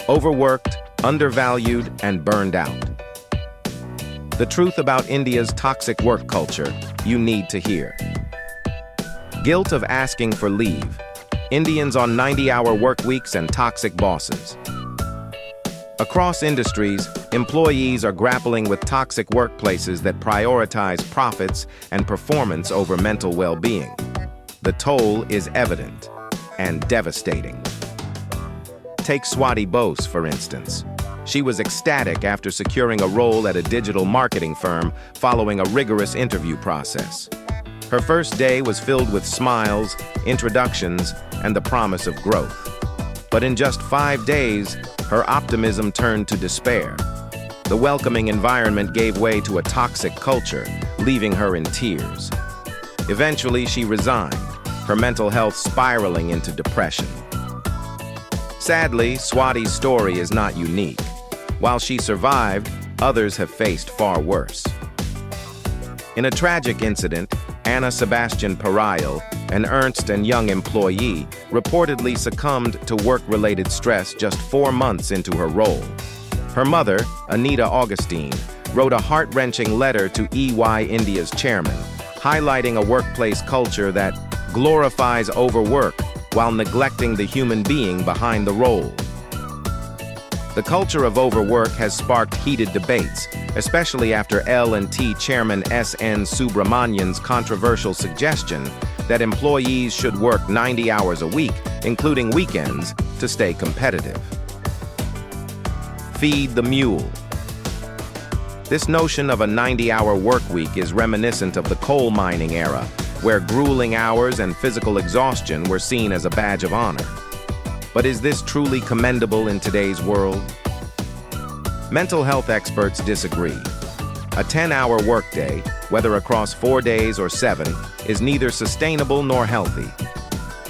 Overworked, undervalued, and burned out. The truth about India's toxic work culture you need to hear. Guilt of asking for leave. Indians on 90-hour work weeks and toxic bosses. Across industries, employees are grappling with toxic workplaces that prioritize profits and performance over mental well-being. The toll is evident and devastating. Take Swati Bose, for instance. She was ecstatic after securing a role at a digital marketing firm following a rigorous interview process. Her first day was filled with smiles, introductions, and the promise of growth. But in just 5 days, her optimism turned to despair. The welcoming environment gave way to a toxic culture, leaving her in tears. Eventually, she resigned, her mental health spiraling into depression. Sadly, Swati's story is not unique. While she survived, others have faced far worse. In a tragic incident, Anna Sebastian Parayal, an Ernst & Young employee, reportedly succumbed to work-related stress just 4 months into her role. Her mother, Anita Augustine, wrote a heart-wrenching letter to EY India's chairman, highlighting a workplace culture that glorifies overwork while neglecting the human being behind the role. The culture of overwork has sparked heated debates, especially after L&T chairman S.N. Subramanian's controversial suggestion that employees should work 90 hours a week, including weekends, to stay competitive. Feed the mule. This notion of a 90-hour work week is reminiscent of the coal mining era, where grueling hours and physical exhaustion were seen as a badge of honor. But is this truly commendable in today's world? Mental health experts disagree. A 10-hour workday, whether across 4 days or 7, is neither sustainable nor healthy.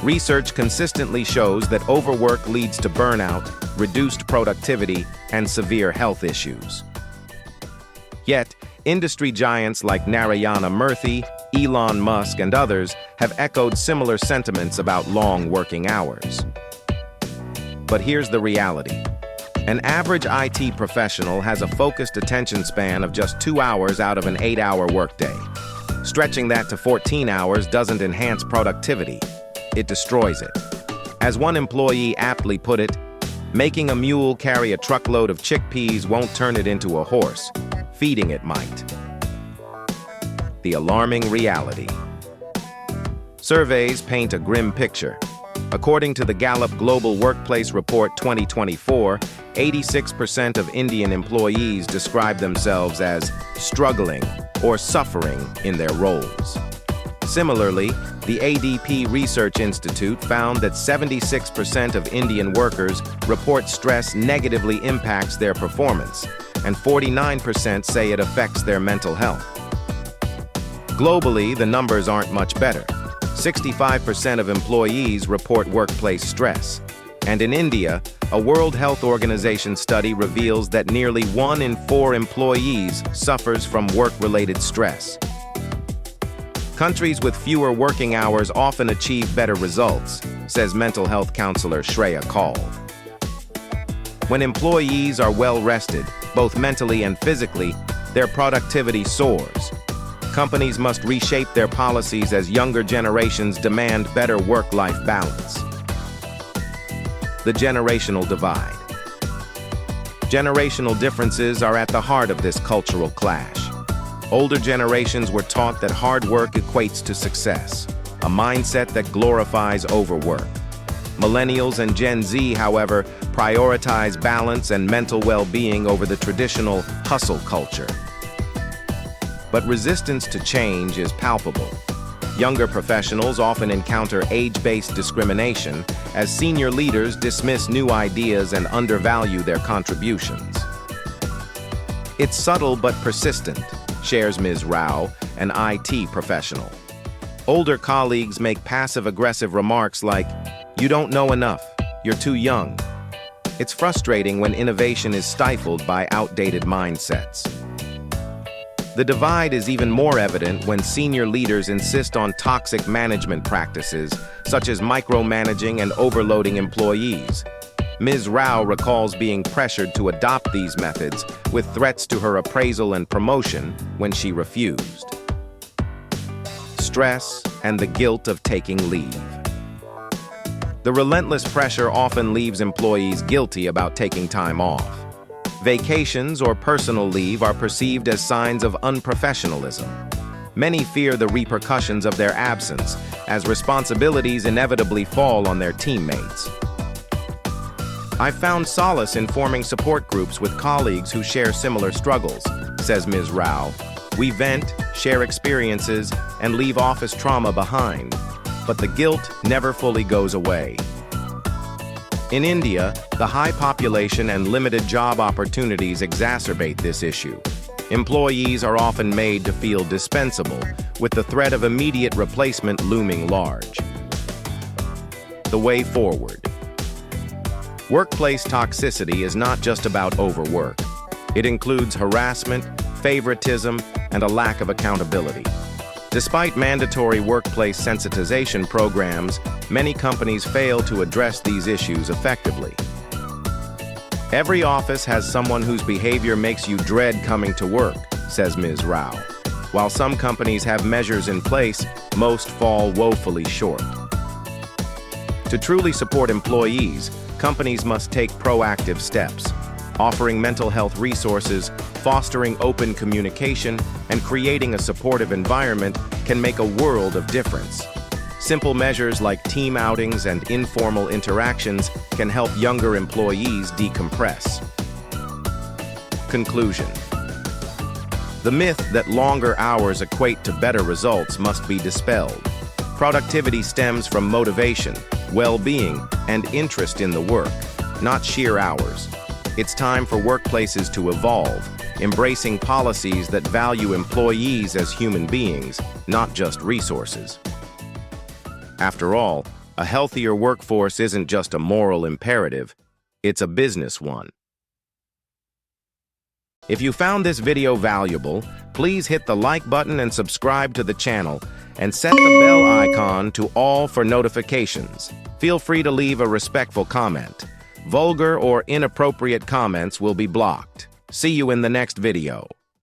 Research consistently shows that overwork leads to burnout, reduced productivity, and severe health issues. Yet, industry giants like Narayana Murthy, Elon Musk, and others have echoed similar sentiments about long working hours. But here's the reality. An average IT professional has a focused attention span of just 2 hours out of an 8-hour workday. Stretching that to 14 hours doesn't enhance productivity. It destroys it. As one employee aptly put it, making a mule carry a truckload of chickpeas won't turn it into a horse. Feeding it might. The alarming reality. Surveys paint a grim picture. According to the Gallup Global Workplace Report 2024, 86% of Indian employees describe themselves as struggling or suffering in their roles. Similarly, the ADP Research Institute found that 76% of Indian workers report stress negatively impacts their performance, and 49% say it affects their mental health. Globally, the numbers aren't much better. 65% of employees report workplace stress. And in India, a World Health Organization study reveals that nearly 1 in 4 employees suffers from work-related stress. Countries with fewer working hours often achieve better results, says mental health counselor Shreya Kaul. When employees are well rested, both mentally and physically, their productivity soars. Companies must reshape their policies as younger generations demand better work-life balance. The generational divide. Generational differences are at the heart of this cultural clash. Older generations were taught that hard work equates to success, a mindset that glorifies overwork. Millennials and Gen Z, however, prioritize balance and mental well-being over the traditional hustle culture. But resistance to change is palpable. Younger professionals often encounter age-based discrimination as senior leaders dismiss new ideas and undervalue their contributions. It's subtle but persistent, shares Ms. Rao, an IT professional. Older colleagues make passive-aggressive remarks like, "You don't know enough, you're too young." It's frustrating when innovation is stifled by outdated mindsets. The divide is even more evident when senior leaders insist on toxic management practices, such as micromanaging and overloading employees. Ms. Rao recalls being pressured to adopt these methods with threats to her appraisal and promotion when she refused. Stress and the guilt of taking leave. The relentless pressure often leaves employees guilty about taking time off. Vacations or personal leave are perceived as signs of unprofessionalism. Many fear the repercussions of their absence, as responsibilities inevitably fall on their teammates. I've found solace in forming support groups with colleagues who share similar struggles, says Ms. Rao. We vent, share experiences, and leave office trauma behind, but the guilt never fully goes away. In India, the high population and limited job opportunities exacerbate this issue. Employees are often made to feel dispensable, with the threat of immediate replacement looming large. The way forward. Workplace toxicity is not just about overwork. It includes harassment, favoritism, and a lack of accountability. Despite mandatory workplace sensitization programs, many companies fail to address these issues effectively. Every office has someone whose behavior makes you dread coming to work, says Ms. Rao. While some companies have measures in place, most fall woefully short. To truly support employees, companies must take proactive steps, offering mental health resources, fostering open communication, and creating a supportive environment can make a world of difference. Simple measures like team outings and informal interactions can help younger employees decompress. Conclusion. The myth that longer hours equate to better results must be dispelled. Productivity stems from motivation, well-being, and interest in the work, not sheer hours. It's time for workplaces to evolve, embracing policies that value employees as human beings, not just resources. After all, a healthier workforce isn't just a moral imperative, it's a business one. If you found this video valuable, please hit the like button and subscribe to the channel, and set the bell icon to all for notifications. Feel free to leave a respectful comment. Vulgar or inappropriate comments will be blocked. See you in the next video.